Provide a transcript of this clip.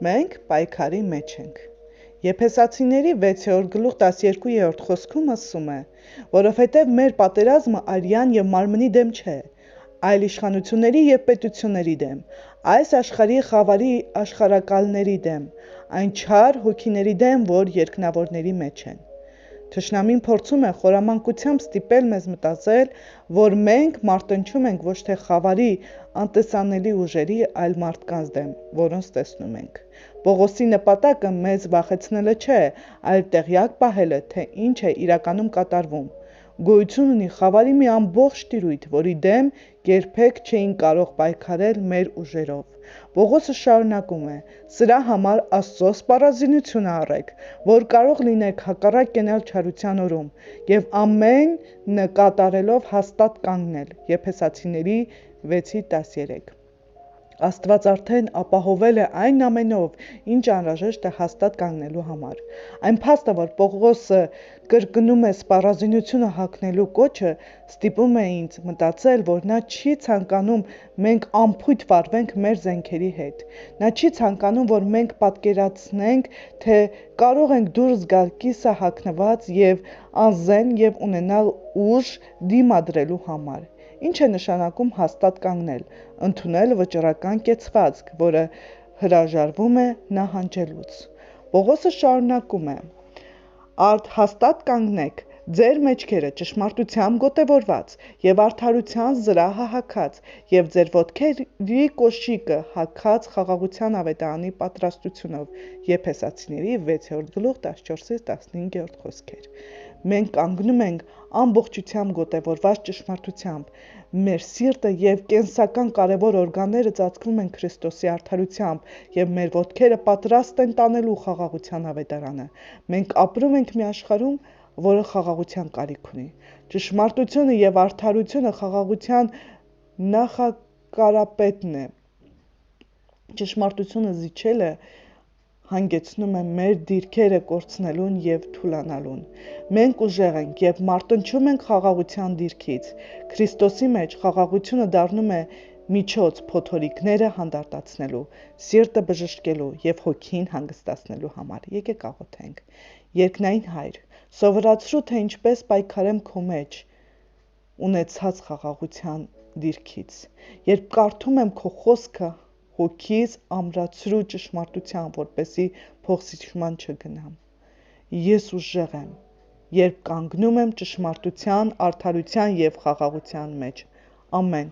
Մենք պայքարի մեջ ենք։ Եփեսացիների 6:12 խոսքում ասում է, որովհետև մեր պատերազմը արյան եւ մարմնի դեմ չէ, այլ իշխանությունների եւ պետությունների դեմ, այս աշխարհի խավարի աշխարհակալների դեմ, այն չար հոգիների դեմ, որ երկնավորների մեջ են։ Թշնամին փորձում է խորամանկությամբ ստիպել մեզ մտածել, որ մենք մարտնչում ենք ոչ թե խավարի անտեսանելի ուժերի, այլ մարդկանց դեմ, որոնց տեսնում ենք։ Պողոսի նպատակը մեզ վախեցնելը չէ, այլ տեղյակ պահելը, թե ինչ է իրականում կատարվում։ Գոյություն ունի խավարի մի ամբողջ տիրույթ, որի դեմ երբեք չէին կարող պայքարել մեր ուժերով։ Պողոսը շարունակում է. սրա համար Աստծո սպառազինությունը առեք, որ կարող լինեք հակառակ կենալ չարության օրում եւ ամեն կատարելով հաստատ կանգնել։ Եփեսացիների 6:13 Աստված արդեն ապահովել է այն ամենով, ինչ անհրաժեշտ է հաստատ կանգնելու համար։ Այն փաստը, որ Պողոսը կրկնում է սպառազինությունը հագնելու կոչը, ստիպում է ինձ մտածել, որ նա չի ցանկանում մենք անփույթ վարվենք մեր զենքերի հետ։ Նա չի ցանկանում, որ մենք պատկերացնենք, թե կարող ենք դուրս գալ կիսը հագնված եւ անզեն եւ ունենալ ուժ դիմադրելու համար։ Ինչ է նշանակում հաստատ կանգնել, ընդունել վճռական կեցվածք, որը հրաժարվում է նահանջելուց։ Պողոսը շարունակում է. Արդ հաստատ կանգնեք, ձեր մեջքերը ճշմարտությամբ գոտևորված եւ արդարության զրահը հագած եւ ձեր ոտքերի կոշիկը հագած խաղաղության ավետարանի պատրաստությունով։ Եփեսացիների 6:14-15 խոսքեր։ Մենք կանգնում ենք ամբողջությամբ գոտևորված ճշմարտությամբ։ Մեր սիրտը եւ կենսական կարևոր օրգանները ծածկվում են Քրիստոսի արդարությամբ եւ մեր ոտքերը պատրաստ են տանելու խաղաղության ավետարանը։ Մենք ապրում ենք մի աշխարհում, որը խաղաղության կարիք ունի։ Ճշմարտությունը եւ արդարությունը խաղաղության նախակարապետն է։ Ճշմարտությունը զիջելը հանգեցնում է մեր դիրքերը կորցնելուն եւ թուլանալուն։ Մենք ուժեղ ենք եւ մարտնչում ենք խաղաղության դիրքից։ Քրիստոսի մեջ խաղաղությունը դառնում է միջոց փոթորիկները հանդարտացնելու, սիրտը բժշկելու եւ հոգին հանգստացնելու համար։ Եկեք աղոթենք։ Երկնային Հայր, սովորացրու, թե ինչպես պայքարեմ քո մեջ ունեցած խաղաղության դիրքից։ Երբ կարդում եմ քո խոսքը, հոգիս ամրացրու ճշմարտությամբ, որպեսզի փոխզիջման չգնամ։ Ես ուժեղ եմ, երբ կանգնում եմ ճշմարտության, արդարության եւ խաղաղության մեջ։ Ամեն։